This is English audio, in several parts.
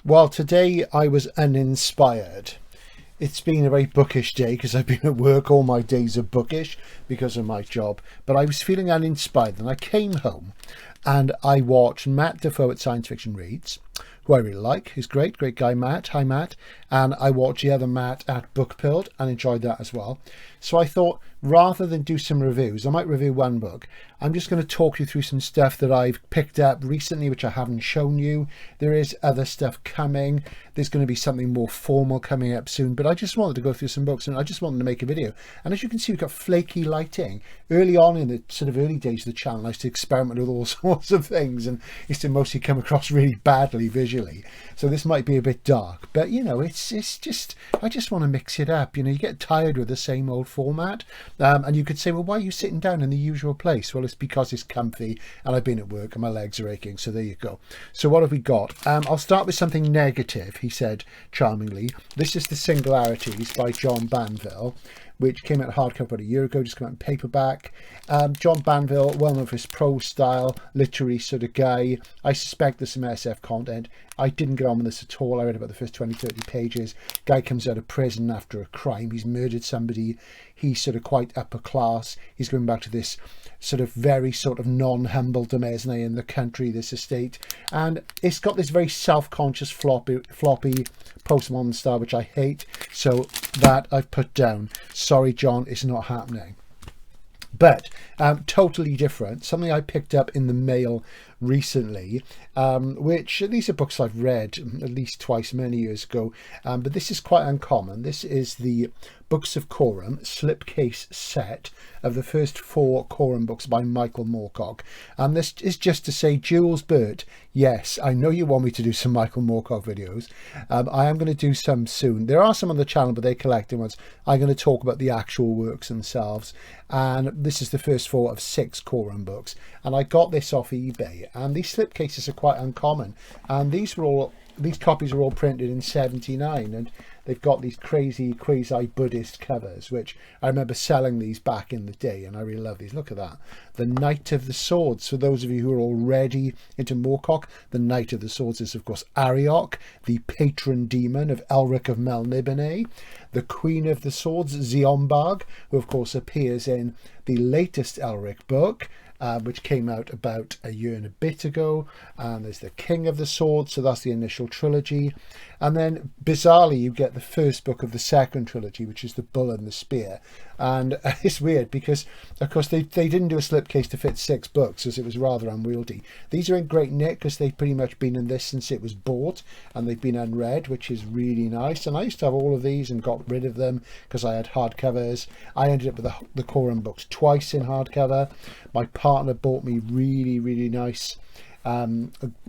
Well, today I was uninspired. It's been a very bookish day because I've been at work. All my days are bookish because of my job. But I was feeling uninspired and I came home and I watched Matt Defoe at Science Fiction Reads, who I really like. He's great, great guy, Matt. Hi, Matt. And I watched the other Matt at Book Pilled and enjoyed that as well. So I thought, rather than do some reviews, I might review one book. I'm just going to talk you through some stuff that I've picked up recently, which I haven't shown you. There is other stuff coming. There's going to be something more formal coming up soon, but I just wanted to go through some books and I just wanted to make a video. And as you can see, we've got flaky lighting. Early on in the sort of early days of the channel, I used to experiment with all sorts of things and used to mostly come across really badly visually. So this might be a bit dark, but you know, it's just, I just want to mix it up. You know, you get tired with the same old format. And you could say, well, why are you sitting down in the usual place? Well, it's because it's comfy and I've been at work and my legs are aching. So there you go. So what have we got? I'll start with something negative, he said charmingly. This is The Singularities by John Banville, which came out hardcover about a year ago, just came out in paperback. John Banville, well known for his prose style, literary sort of guy. I suspect there's some SF content. I didn't get on with this at all. I read about the first 20, 30 pages. Guy comes out of prison after a crime. He's murdered somebody. He's sort of quite upper class. He's going back to this sort of very sort of non-humble demesne in the country, this estate. And it's got this very self-conscious floppy postmodern style, which I hate. So that I've put down. Sorry, John, it's not happening. But totally different, something I picked up in the mail recently, which these are books I've read at least twice many years ago, but this is quite uncommon. This is the Books of Coram slipcase set of the first 4 Coram books by Michael Moorcock. And this is just to say, Jules Burt, yes, I know you want me to do some Michael Moorcock videos. I am going to do some soon. There are some on the channel, but they're collecting ones. I'm going to talk about the actual works themselves. And this is the first 4 of 6 Coram books. And I got this off eBay. And these slipcases are quite uncommon. And these copies were all printed in '79, and they've got these crazy quasi-Buddhist covers, which I remember selling these back in the day, and I really love these. Look at that. The Knight of the Swords. For those of you who are already into Moorcock, the Knight of the Swords is, of course, Arioch, the patron demon of Elric of Melniboné. The Queen of the Swords, Zionbag, who, of course, appears in the latest Elric book, which came out about a year and a bit ago. And there's the King of the Sword, so that's the initial trilogy. And then, bizarrely, you get the first book of the second trilogy, which is The Bull and the Spear. And it's weird because, of course, they didn't do a slipcase to fit 6 books, as it was rather unwieldy. These are in great nick because they've pretty much been in this since it was bought, and they've been unread, which is really nice. And I used to have all of these and got rid of them because I had hardcovers. I ended up with the Coram books twice in hardcover. My partner bought me really, really nice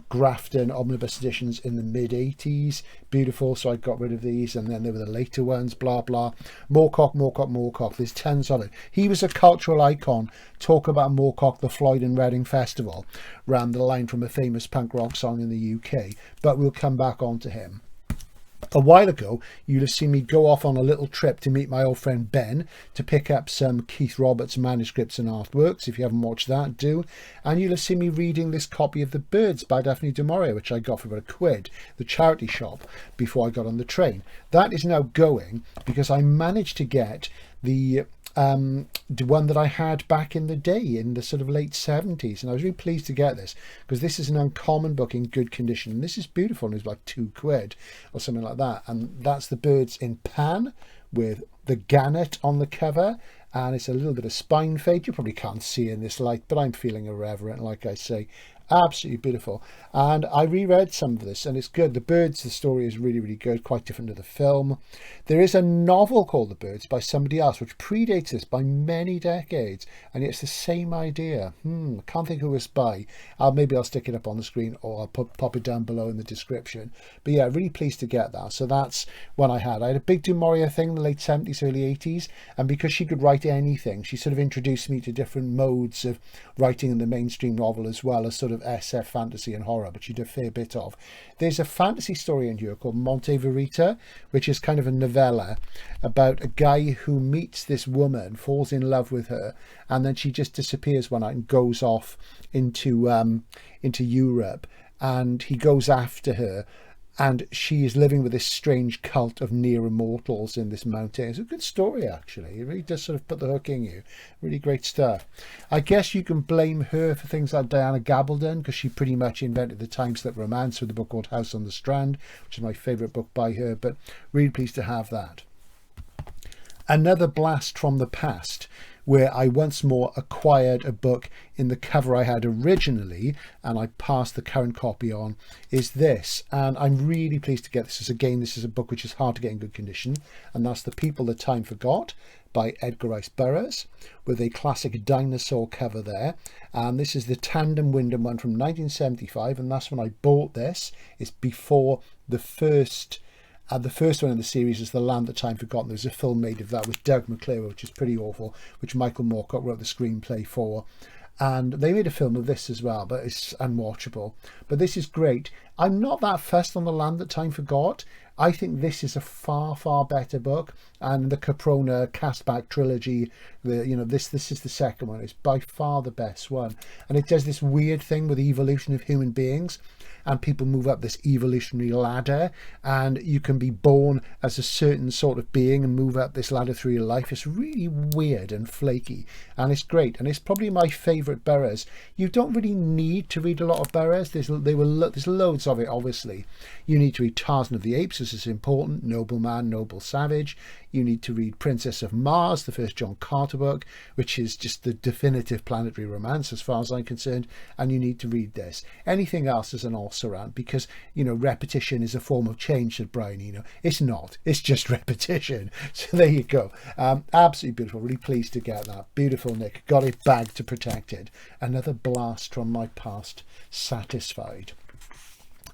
Grafton Omnibus editions in the mid-80s. Beautiful, so I got rid of these, and then there were the later ones, blah blah. Moorcock, there's tons of it. He was a cultural icon. Talk about Moorcock, the Floyd and Reading Festival ran the line from a famous punk rock song in the UK, but we'll come back on to him. A while ago, you'll have seen me go off on a little trip to meet my old friend Ben to pick up some Keith Roberts manuscripts and artworks. If you haven't watched that, do. And you'll have seen me reading this copy of The Birds by Daphne du Maurier, which I got for about £1, the charity shop, before I got on the train. That is now going because I managed to get the one that I had back in the day in the sort of late 70s, and I was really pleased to get this because this is an uncommon book in good condition, and this is beautiful, and it was like £2 or something like that. And that's The Birds in Pan with the gannet on the cover, and it's a little bit of spine fade. You probably can't see in this light, but I'm feeling irreverent, like I say. Absolutely beautiful. And I reread some of this and it's good. The Birds, the story is really, really good, quite different to the film. There is a novel called The Birds by somebody else which predates this by many decades, and it's the same idea. Can't think who it's by. Maybe I'll stick it up on the screen, or I'll pop it down below in the description. But yeah, really pleased to get that. So that's one I had. I had a big du Maurier thing in the late 70s, early 80s, and because she could write anything, she sort of introduced me to different modes of writing in the mainstream novel, as well as sort of SF fantasy and horror, but she did a fair bit of. There's a fantasy story in here called Monte Verita, which is kind of a novella about a guy who meets this woman, falls in love with her, and then she just disappears one night and goes off into Europe, and he goes after her. and she is living with this strange cult of near immortals in this mountain. It's a good story, actually. It really does sort of put the hook in you. Really great stuff. I guess you can blame her for things like Diana Gabaldon, because she pretty much invented the time-slip romance with a book called House on the Strand, which is my favourite book by her, but really pleased to have that. Another blast from the past, where I once more acquired a book in the cover I had originally, and I passed the current copy on, is this. And I'm really pleased to get this. This is a book which is hard to get in good condition, and that's The People That Time Forgot by Edgar Rice Burroughs, with a classic dinosaur cover there. And this is the tandem Wyndham one from 1975, and that's when I bought this. It's before the first one in the series is The Land That Time Forgotten. There's a film made of that with Doug McClure, which is pretty awful, which Michael Moorcock wrote the screenplay for. And they made a film of this as well, but it's unwatchable. But this is great. I'm not that fussed on The Land That Time Forgot. I think this is a far, far better book. And the Caprona Castback trilogy, this is the second one. It's by far the best one. And it does this weird thing with the evolution of human beings. And people move up this evolutionary ladder, and you can be born as a certain sort of being and move up this ladder through your life. It's really weird and flaky, and it's great, and it's probably my favourite Burroughs. You don't really need to read a lot of Burroughs. There's loads of it, obviously. You need to read Tarzan of the Apes, this is important, Noble Man, Noble Savage. You need to read Princess of Mars, the first John Carter book, which is just the definitive planetary romance as far as I'm concerned, and you need to read this. Anything else is an also-ran, because, repetition is a form of change, said Brian Eno. It's not. It's just repetition. So there you go. Absolutely beautiful. Really pleased to get that. Beautiful, Nick. Got it bagged to protect it. Another blast from my past. Satisfied.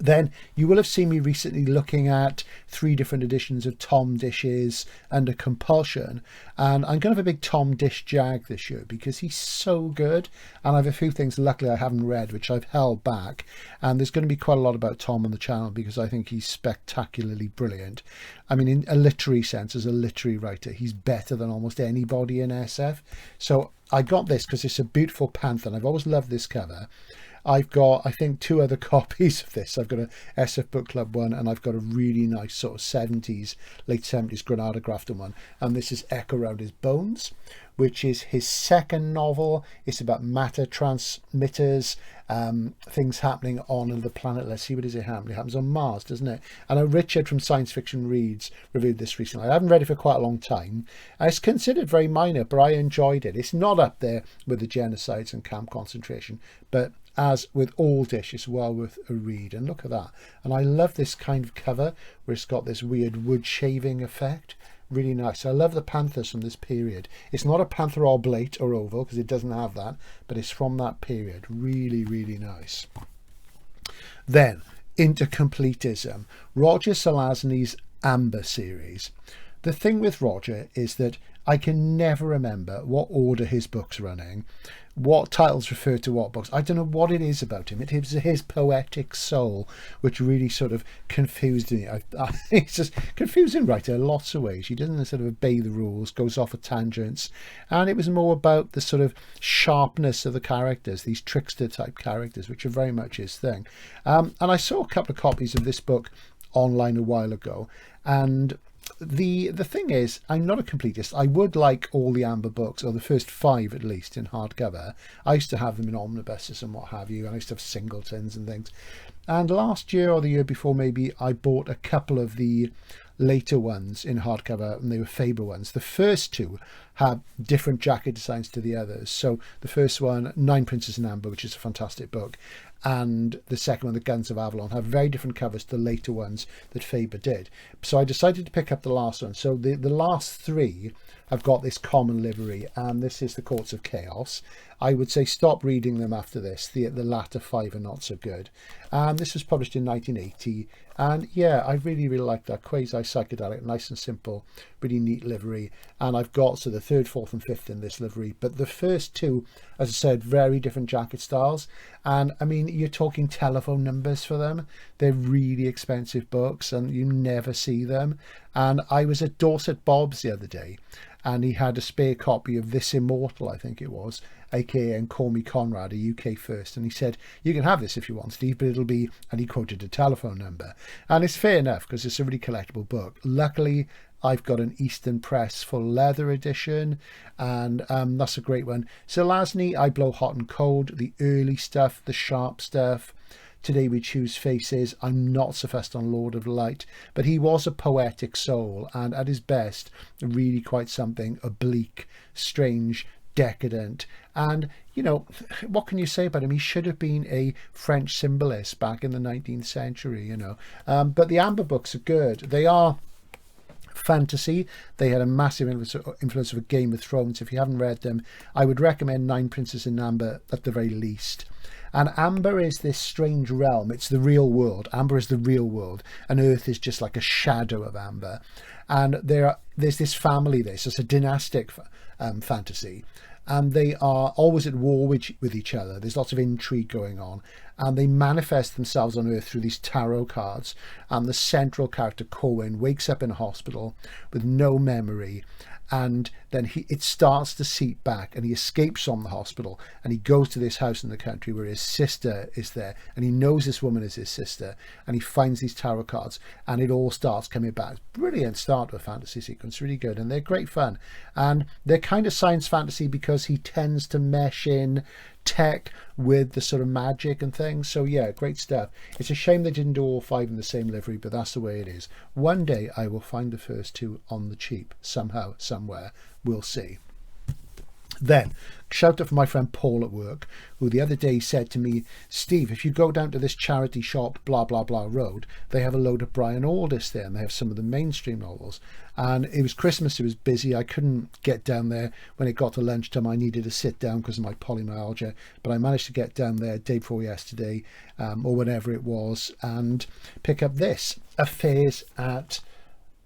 Then you will have seen me recently looking at 3 different editions of Tom Dish's Under Compulsion, and I'm going to have a big Tom Dish jag this year because he's so good, and I have a few things luckily I haven't read which I've held back, and there's going to be quite a lot about Tom on the channel because I think he's spectacularly brilliant. I mean, in a literary sense, as a literary writer, he's better than almost anybody in SF. So I got this because it's a beautiful panther, and I've always loved this cover. I've got, I think, 2 other copies of this. I've got a SF Book Club one, and I've got a really nice sort of 70s, late 70s Granada Grafton one. And this is Echo Around His Bones, which is his second novel. It's about matter transmitters, things happening on the planet. Let's see, what is it happening? It happens on Mars, doesn't it? And Richard from Science Fiction Reads reviewed this recently. I haven't read it for quite a long time. And it's considered very minor, but I enjoyed it. It's not up there with the genocides and camp concentration, but as with all Dish, it's well worth a read. And look at that. And I love this kind of cover where it's got this weird wood shaving effect. Really nice. I love the panthers from this period. It's not a panther oblate or oval because it doesn't have that, but it's from that period. Really, really nice. Then, into completism. Roger Zelazny's Amber series. The thing with Roger is that I can never remember what order his books run in, what titles refer to what books. I don't know what it is about him. It is his poetic soul, which really sort of confused me. He's just confusing writer in lots of ways. He doesn't sort of obey the rules, goes off at tangents. And it was more about the sort of sharpness of the characters, these trickster type characters, which are very much his thing. And I saw a couple of copies of this book online a while ago, and the thing is, I'm not a completist. I would like all the Amber books, or the first 5 at least, in hardcover. I used to have them in omnibuses and what have you, and I used to have singletons and things. And last year or the year before maybe, I bought a couple of the later ones in hardcover, and they were Faber ones. The first 2 had different jacket designs to the others. So the first one, 9 Princes in Amber, which is a fantastic book, and the second one, The Guns of Avalon, have very different covers to the later ones that Faber did. So I decided to pick up the last one. So the last 3 have got this common livery, and this is The Courts of Chaos. I would say stop reading them after this. The latter 5 are not so good. This was published in 1980, and yeah, I really, really like that. Quasi-psychedelic, nice and simple, really neat livery. And I've got, so the 3rd, 4th and 5th in this livery, but the first 2, as I said, very different jacket styles. And I mean, you're talking telephone numbers for them. They're really expensive books, and you never see them. And I was at Dorset Bob's the other day, and he had a spare copy of This Immortal, I think it was, aka and Call Me Conrad, a UK first, and he said, you can have this if you want, Steve, but it'll be, and he quoted a telephone number. And it's fair enough, because it's a really collectible book. Luckily, I've got an Eastern Press full leather edition, and that's a great one. Zelazny, I Blow Hot and Cold, the early stuff, the sharp stuff. Today We Choose Faces. I'm not so fussed on Lord of Light, but he was a poetic soul, and at his best, really quite something oblique, strange, decadent. And, you know, what can you say about him? He should have been a French symbolist back in the 19th century, you know. But the Amber books are good. They are fantasy. They had a massive influence of Game of Thrones. If you haven't read them, I would recommend Nine Princes in Amber at the very least. And Amber is this strange realm. It's the real world. Amber is the real world, and Earth is just like a shadow of Amber. And there's this family there. So it's a dynastic fantasy, and they are always at war with each other. There's lots of intrigue going on, and they manifest themselves on Earth through these tarot cards. And the central character, Cohen, wakes up in a hospital with no memory, and then it starts to seep back, and he escapes from the hospital, and he goes to this house in the country where his sister is there, and he knows this woman is his sister, and he finds these tarot cards, and it all starts coming back. Brilliant start to a fantasy sequence, really good, and they're great fun. And they're kind of science fantasy because he tends to mesh in tech with the sort of magic and things. So yeah, great stuff. It's a shame they didn't do all 5 in the same livery, but that's the way it is. One day I will find the first 2 on the cheap, somehow, somewhere. We'll see. Then, shout out for my friend Paul at work, who the other day said to me, Steve, if you go down to this charity shop, blah, blah, blah road, they have a load of Brian Aldiss there, and they have some of the mainstream novels. And it was Christmas, it was busy, I couldn't get down there. When it got to lunchtime, I needed to sit down because of my polymyalgia, but I managed to get down there day before yesterday, or whenever it was, and pick up this, Affairs at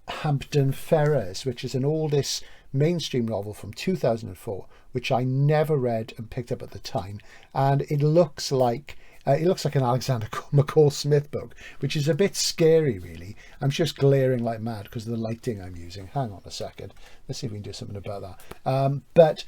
Hampton Ferrers, which is an Aldiss mainstream novel from 2004, which I never read and picked up at the time, and it looks like an Alexander McCall Smith book, which is a bit scary, really. I'm just glaring like mad because of the lighting I'm using. Hang on a second, let's see if we can do something about that. But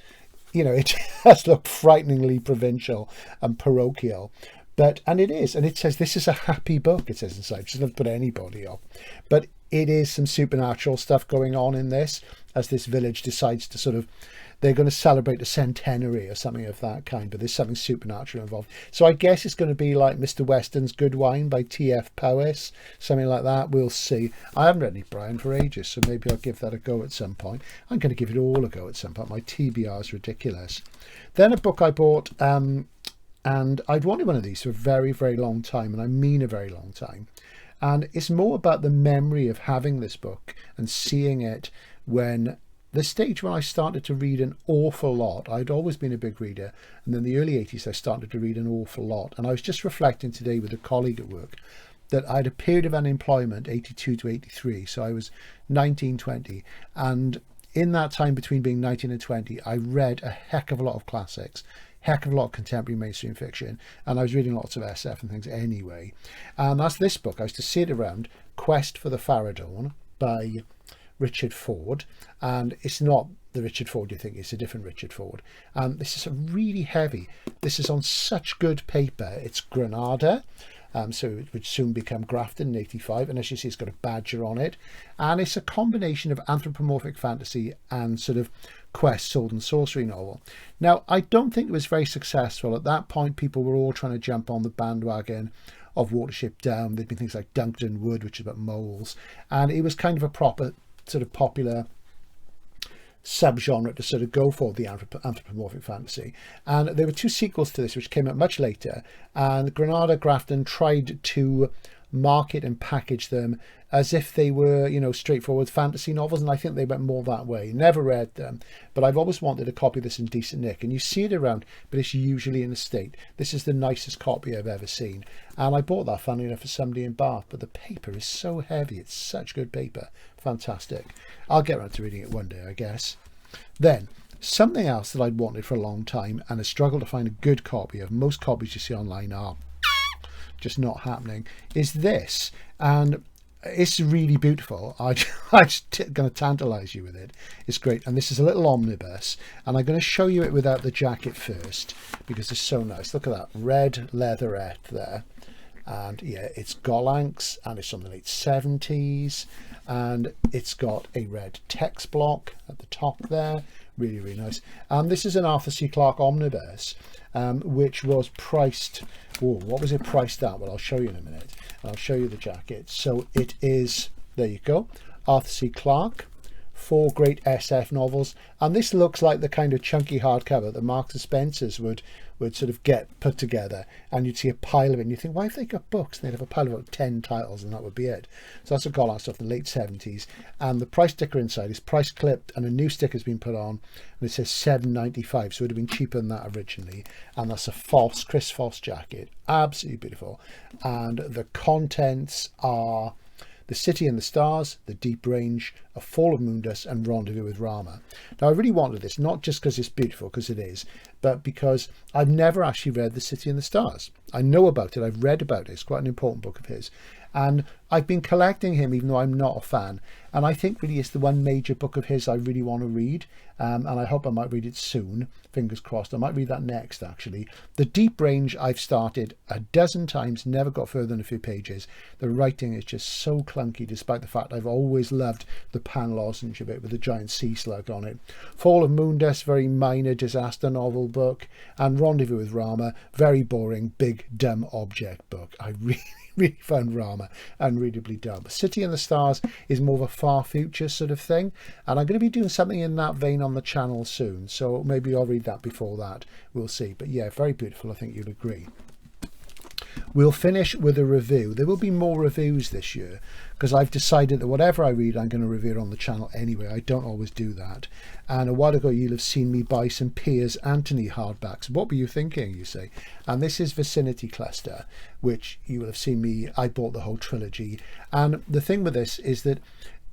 you know, it does look frighteningly provincial and parochial. And it is, and it says this is a happy book, it says inside. It doesn't put anybody off, but it is some supernatural stuff going on in this, as this village decides to sort of, they're going to celebrate a centenary or something of that kind, but there's something supernatural involved. So I guess it's going to be like Mr. Weston's Good Wine by T.F. Powys, something like that. We'll see. I haven't read any Brian for ages, so maybe I'll give that a go at some point. I'm going to give it all a go at some point. My TBR is ridiculous. Then a book I bought, and I'd wanted one of these for a very, very long time, and I mean a very long time. And it's more about the memory of having this book and seeing it when the stage when I started to read an awful lot. I'd always been a big reader, and then the early 80s I started to read an awful lot. And I was just reflecting today with a colleague at work that I had a period of unemployment, 82 to 83, so I was 19, 20, and in that time between being 19 and 20 I read a heck of a lot of classics, heck of a lot of contemporary mainstream fiction, and I was reading lots of SF and things anyway. And that's this book. I used to see it around, Quest for the Fador by Richard Ford, and it's not the Richard Ford you think, it's a different Richard Ford. This is a really heavy, this is on such good paper. It's Granada, so it would soon become Grafton in 85, and as you see it's got a badger on it, and it's a combination of anthropomorphic fantasy and sort of quest, sword and sorcery novel. Now I don't think it was very successful. At that point people were all trying to jump on the bandwagon of Watership Down. There'd been things like Duncton Wood, which is about moles, and it was kind of a proper sort of popular subgenre to sort of go for, the anthropomorphic fantasy. And there were 2 sequels to this which came out much later, and Granada Grafton tried to market and package them as if they were, you know, straightforward fantasy novels, and I think they went more that way. Never read them, but I've always wanted a copy of this in decent nick, and you see it around, but it's usually in a state. This is the nicest copy I've ever seen, and I bought that, funnily enough, for somebody in Bath, but the paper is so heavy. It's such good paper. Fantastic. I'll get around to reading it one day, I guess. Then something else that I'd wanted for a long time and have struggled to find a good copy of, most copies you see online are just not happening, is this. And it's really beautiful. I'm just going to tantalize you with it. It's great. And this is a little omnibus, and I'm going to show you it without the jacket first because it's so nice. Look at that red leatherette there. And yeah, it's Golanx, and it's from the late 70s, and it's got a red text block at the top there. Really, really nice. And this is an Arthur C. Clarke omnibus, which was priced, what was it priced at? Well, I'll show you in a minute. I'll show you the jacket. So it is, there you go, Arthur C. Clarke, 4 great SF novels. And this looks like the kind of chunky hardcover that Marks and Spencer's would sort of get put together, and you'd see a pile of it and you think, why have they got books? And they'd have a pile of about 10 titles and that would be it. So that's a Golanx stuff in the late 70s, and the price sticker inside is price clipped and a new sticker's been put on and it says $7.95, so it would have been cheaper than that originally. And that's a Chris Foss jacket, absolutely beautiful. And the contents are The City and the Stars, The Deep Range, A Fall of Moondust, and Rendezvous with Rama. Now, I really wanted this, not just because it's beautiful, because it is, but because I've never actually read The City and the Stars. I know about it, I've read about it, it's quite an important book of his. And I've been collecting him, even though I'm not a fan. And I think really it's the one major book of his I really want to read. And I hope I might read it soon. Fingers crossed. I might read that next, actually. The Deep Range I've started a dozen times, never got further than a few pages. The writing is just so clunky, despite the fact I've always loved the pan lozenge of it with the giant sea slug on it. Fall of Moondust, very minor disaster novel book. And Rendezvous with Rama, very boring, big, dumb object book. I really found Rama unreadably dumb. City and the Stars is more of a far future sort of thing, and I'm going to be doing something in that vein on the channel soon, so maybe I'll read that before that, we'll see. But yeah, very beautiful, I think you'll agree. We'll finish with a review. There will be more reviews this year because I've decided that whatever I read I'm going to review on the channel anyway. I don't always do that. And a while ago you'll have seen me buy some Piers Anthony hardbacks. What were you thinking, you say? And this is Vicinity Cluster, which you will have seen me, I bought the whole trilogy. And the thing with this is that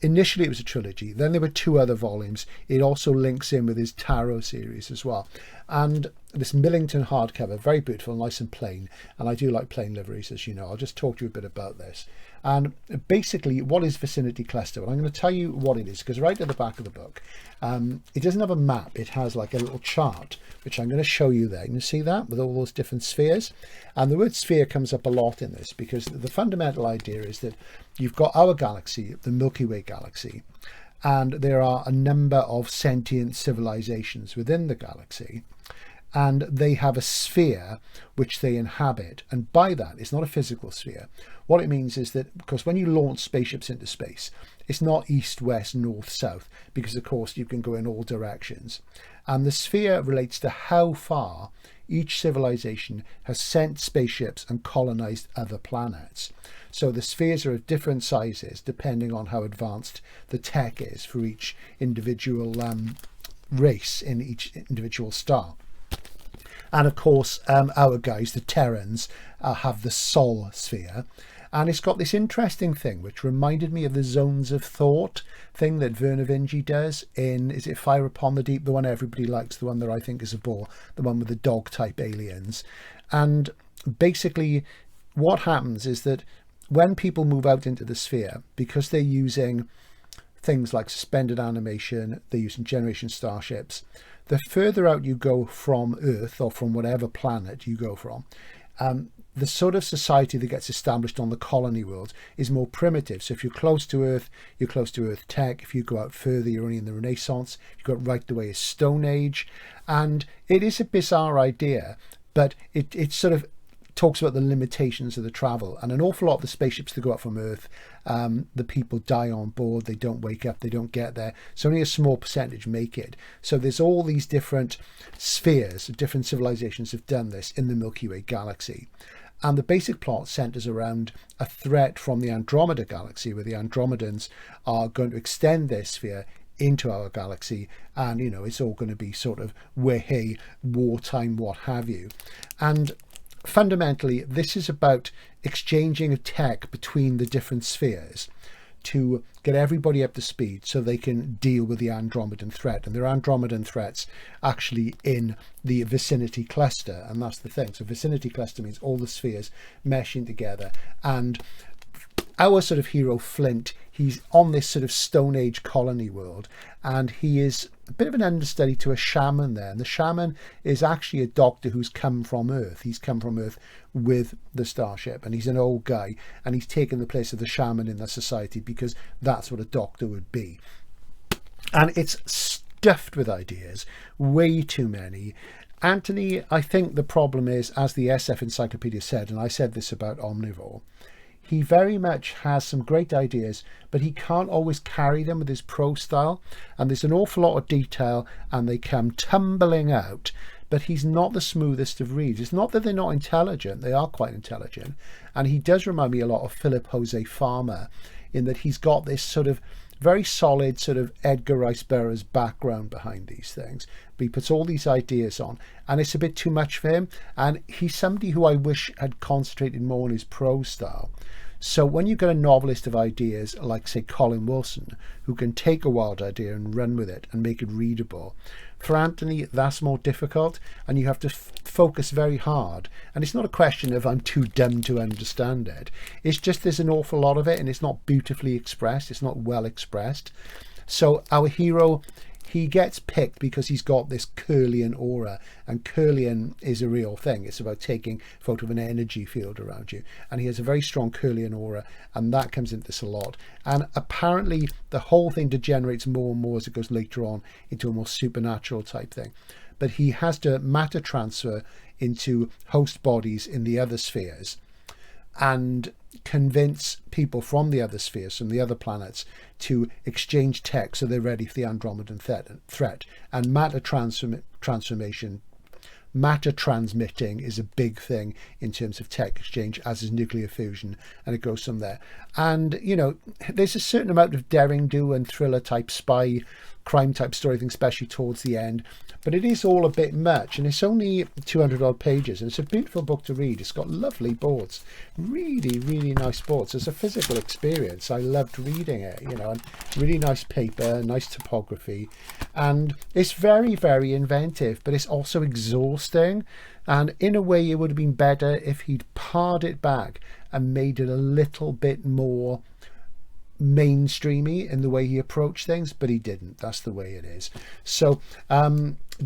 initially it was a trilogy, then there were 2 other volumes. It also links in with his Tarot series as well. And this Millington hardcover, very beautiful, nice and plain. And I do like plain liveries, as you know. I'll just talk to you a bit about this. And basically, what is Vicinity Cluster? Well, I'm going to tell you what it is, because right at the back of the book, it doesn't have a map. It has like a little chart, which I'm going to show you there. You can see that with all those different spheres. And the word sphere comes up a lot in this, because the fundamental idea is that you've got our galaxy, the Milky Way galaxy, and there are a number of sentient civilizations within the galaxy. And they have a sphere which they inhabit. And by that, it's not a physical sphere. What it means is that, because when you launch spaceships into space, it's not east, west, north, south, because of course you can go in all directions. And the sphere relates to how far each civilization has sent spaceships and colonized other planets. So the spheres are of different sizes depending on how advanced the tech is for each individual race in each individual star. And of course, our guys, the Terrans, have the Sol sphere. And it's got this interesting thing, which reminded me of the Zones of Thought thing that Vernor Vinge does in, is it Fire Upon the Deep? The one everybody likes, the one that I think is a bore, the one with the dog-type aliens. And basically, what happens is that when people move out into the sphere, because they're using things like suspended animation, they're using generation starships, the further out you go from Earth, or from whatever planet you go from, the sort of society that gets established on the colony world is more primitive. So if you're close to Earth, you're close to Earth tech. If you go out further, you're only in the Renaissance. You go right the way as Stone Age. And it is a bizarre idea, but it sort of talks about the limitations of the travel. And an awful lot of the spaceships that go up from Earth, the people die on board, they don't wake up, they don't get there. So only a small percentage make it. So there's all these different spheres, different civilizations have done this in the Milky Way galaxy. And the basic plot centers around a threat from the Andromeda galaxy, where the Andromedans are going to extend their sphere into our galaxy, and you know, it's all going to be sort of hey, wartime, what have you. And fundamentally, this is about exchanging of tech between the different spheres to get everybody up to speed so they can deal with the Andromedan threat. And there are Andromedan threats actually in the Vicinity Cluster, and that's the thing. So Vicinity Cluster means all the spheres meshing together, and our sort of hero Flint, he's on this sort of Stone Age colony world, and he is a bit of an understudy to a shaman there. And the shaman is actually a doctor who's come from Earth. He's come from Earth with the starship, and he's an old guy, and he's taken the place of the shaman in the society because that's what a doctor would be. And it's stuffed with ideas, way too many. Anthony, I think the problem is, as the SF Encyclopedia said, and I said this about Omnivore, he very much has some great ideas, but he can't always carry them with his prose style. And there's an awful lot of detail and they come tumbling out, but he's not the smoothest of reads. It's not that they're not intelligent. They are quite intelligent. And he does remind me a lot of Philip Jose Farmer in that he's got this sort of very solid sort of Edgar Rice Burroughs background behind these things, but he puts all these ideas on and it's a bit too much for him. And he's somebody who I wish had concentrated more on his prose style. So when you get a novelist of ideas like, say, Colin Wilson, who can take a wild idea and run with it and make it readable, for Anthony, that's more difficult, and you have to focus very hard. And it's not a question of I'm too dumb to understand it. It's just there's an awful lot of it, and it's not beautifully expressed. It's not well expressed. So our hero, he gets picked because he's got this Curlian aura, and Curlian is a real thing. It's about taking photo of an energy field around you, and he has a very strong Curlian aura, and that comes into this a lot. And apparently the whole thing degenerates more and more as it goes later on into a more supernatural type thing. But he has to matter transfer into host bodies in the other spheres and convince people from the other spheres, from the other planets, to exchange tech so they're ready for the Andromedan threat. And matter transformation, matter transmitting is a big thing in terms of tech exchange, as is nuclear fusion, and it goes from there. And, you know, there's a certain amount of daring do and thriller type spy crime type story thing, especially towards the end, but it is all a bit much, and it's only 200 odd pages, and it's a beautiful book to read. It's got lovely boards, really, really nice boards. It's a physical experience. I loved reading it, you know, and really nice paper, nice typography, and it's very, very inventive, but it's also exhausting. And in a way, it would have been better if he'd pared it back and made it a little bit more mainstreamy in the way he approached things, but he didn't. That's the way it is. So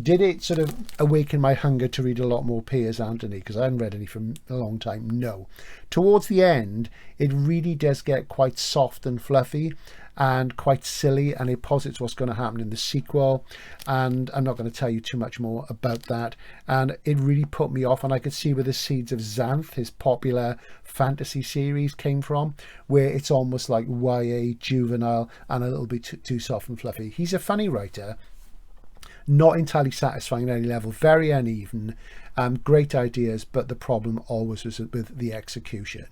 did it sort of awaken my hunger to read a lot more Piers, Anthony, because I hadn't read any for a long time? No. Towards the end, it really does get quite soft and fluffy and quite silly, and it posits what's going to happen in the sequel, and I'm not going to tell you too much more about that. And it really put me off, and I could see where the seeds of Xanth, his popular fantasy series, came from, where it's almost like YA, juvenile, and a little bit too soft and fluffy. He's a funny writer, not entirely satisfying at any level, very uneven, great ideas, but the problem always was with the execution.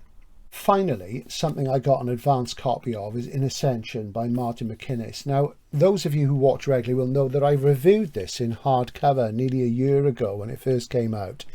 Finally, something I got an advanced copy of is In Ascension by Martin Macinnes. Now, those of you who watch regularly will know that I reviewed this in hardcover nearly a year ago when it first came out,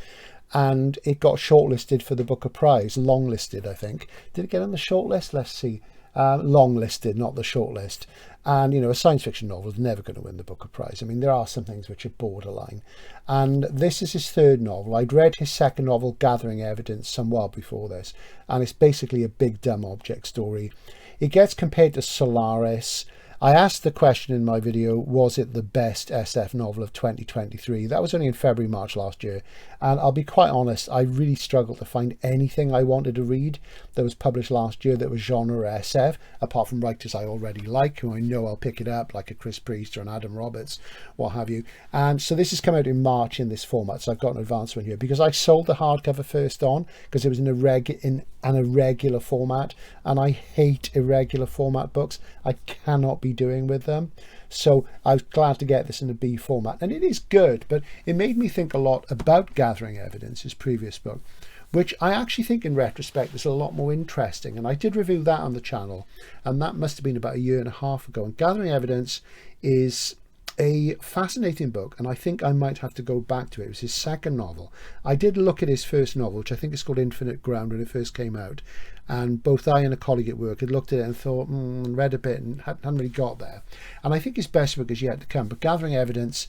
and it got shortlisted for the Booker Prize, longlisted, I think. Did it get on the shortlist? Let's see. Longlisted, not the shortlist. And, you know, a science fiction novel is never going to win the Booker Prize. I mean, there are some things which are borderline. And this is his third novel. I'd read his second novel, Gathering Evidence, some while before this. And it's basically a big dumb object story. It gets compared to Solaris. I asked the question in my video, was it the best SF novel of 2023? That was only in February, March last year. And I'll be quite honest, I really struggled to find anything I wanted to read that was published last year that was genre SF, apart from writers I already like, who I know I'll pick it up, like a Chris Priest or an Adam Roberts, what have you. And so this has come out in March in this format, so I've got an advanced one here, because I sold the hardcover first on, because it was in an irregular format, and I hate irregular format books. I cannot be doing with them. So I was glad to get this in a B format, and it is good, but it made me think a lot about Gathering Evidence, his previous book, which I actually think in retrospect is a lot more interesting, and I did review that on the channel, and that must have been about a year and a half ago. And Gathering Evidence is a fascinating book, and I think I might have to go back to it. It was his second novel. I did look at his first novel, which I think is called Infinite Ground, when it first came out, and both I and a colleague at work had looked at it and thought, read a bit and hadn't really got there. And I think his best book is yet to come, but Gathering Evidence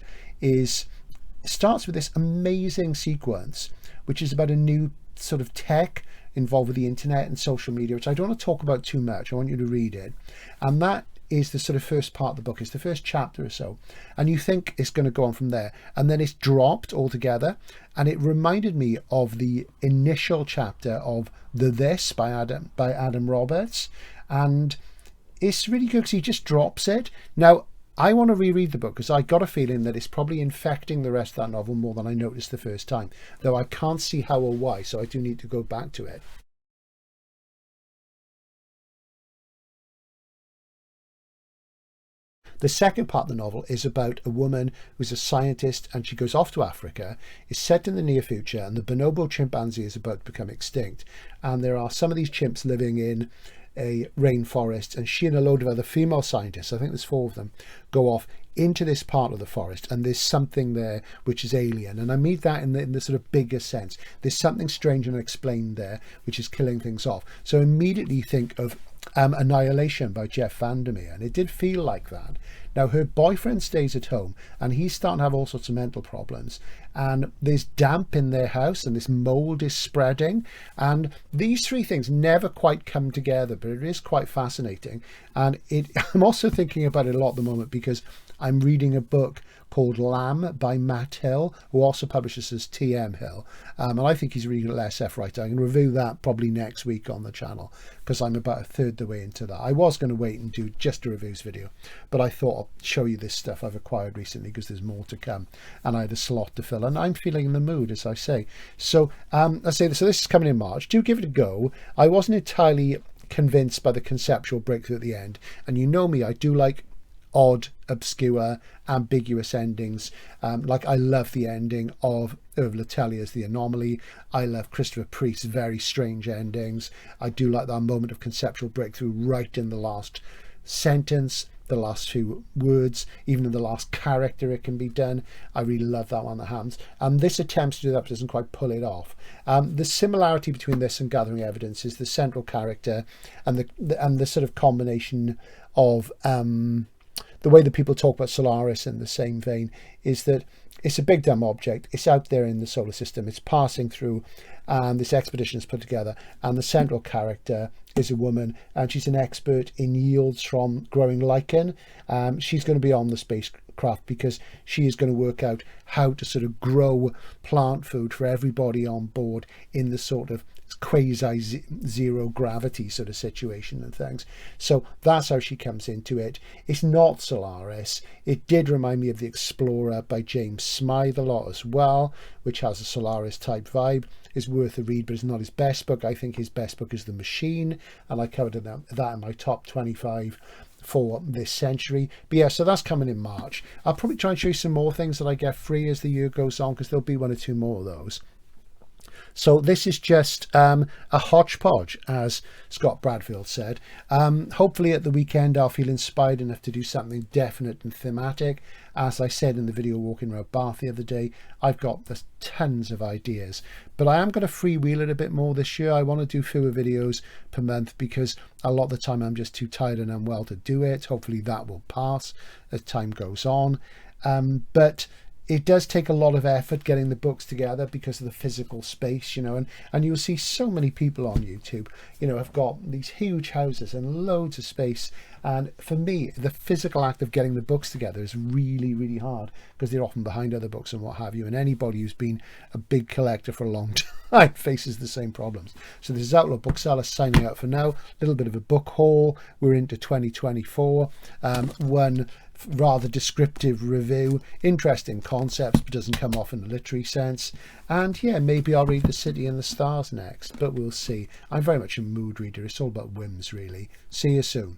starts with this amazing sequence, which is about a new sort of tech involved with the internet and social media, which I don't want to talk about too much. I want you to read it. And that is the sort of first part of the book. It's the first chapter or so. And you think it's going to go on from there. And then it's dropped altogether. And it reminded me of the initial chapter of The This by Adam Roberts. And it's really good because he just drops it. Now, I want to reread the book because I got a feeling that it's probably infecting the rest of that novel more than I noticed the first time. Though I can't see how or why, so I do need to go back to it. The second part of the novel is about a woman who's a scientist, and she goes off to Africa. It's set in the near future, and the bonobo chimpanzee is about to become extinct. And there are some of these chimps living in a rainforest, and she and a load of other female scientists, I think there's 4 of them, go off into this part of the forest, and there's something there which is alien. And I mean that in the sort of bigger sense. There's something strange and unexplained there which is killing things off. So immediately think of Annihilation by Jeff Vandermeer, and it did feel like that. Now her boyfriend stays at home, and he's starting to have all sorts of mental problems, and there's damp in their house, and this mold is spreading, and these 3 things never quite come together, but it is quite fascinating. And I'm also thinking about it a lot at the moment because I'm reading a book called Lamb by Matt Hill, who also publishes as TM Hill. And I think he's a really good SF writer. I can review that probably next week on the channel because I'm about a third the way into that. I was going to wait and do just a reviews video, but I thought I'll show you this stuff I've acquired recently because there's more to come. And I had a slot to fill, and I'm feeling in the mood, as I say. So so this is coming in March. Do give it a go. I wasn't entirely convinced by the conceptual breakthrough at the end. And you know me, I do like odd, obscure, ambiguous endings. Like I love the ending of Irv Letelia's The Anomaly. I love Christopher Priest's very strange endings. I do like that moment of conceptual breakthrough right in the last sentence, the last few words, even in the last character it can be done. I really love that one that happens. And this attempts to do that but doesn't quite pull it off. The similarity between this and Gathering Evidence is the central character and the sort of combination of the way that people talk about Solaris in the same vein is that it's a big dumb object. It's out there in the solar system. It's passing through, and this expedition is put together. And the central character is a woman, and she's an expert in yields from growing lichen. She's going to be on the spacecraft because she is going to work out how to sort of grow plant food for everybody on board in the sort of quasi-zero gravity sort of situation and things. So that's how she comes into it. It's not Solaris. It did remind me of The Explorer by James Smythe a lot as well, which has a Solaris type vibe. Is worth a read, but it's not his best book. I think his best book is The Machine, and I covered that in my top 25 for this century. But yeah, so that's coming in March. I'll probably try and show you some more things that I get free as the year goes on, because there'll be 1 or 2 more of those. So this is just a hodgepodge, as Scott Bradfield said. Hopefully at the weekend I'll feel inspired enough to do something definite and thematic. As I said in the video walking around Bath the other day, I've got tons of ideas, but I am going to freewheel it a bit more this year. I want to do fewer videos per month because a lot of the time I'm just too tired and unwell to do it. Hopefully that will pass as time goes on. But it does take a lot of effort getting the books together because of the physical space, you know, and you'll see so many people on YouTube, you know, have got these huge houses and loads of space. And for me, the physical act of getting the books together is really, really hard because they're often behind other books and what have you. And anybody who's been a big collector for a long time faces the same problems. So this is Outlaw Bookseller signing out for now. A little bit of a book haul. We're into 2024. One rather descriptive review, interesting concepts, but doesn't come off in a literary sense. And yeah, maybe I'll read The City and the Stars next, but we'll see. I'm very much a mood reader. It's all about whims, really. See you soon.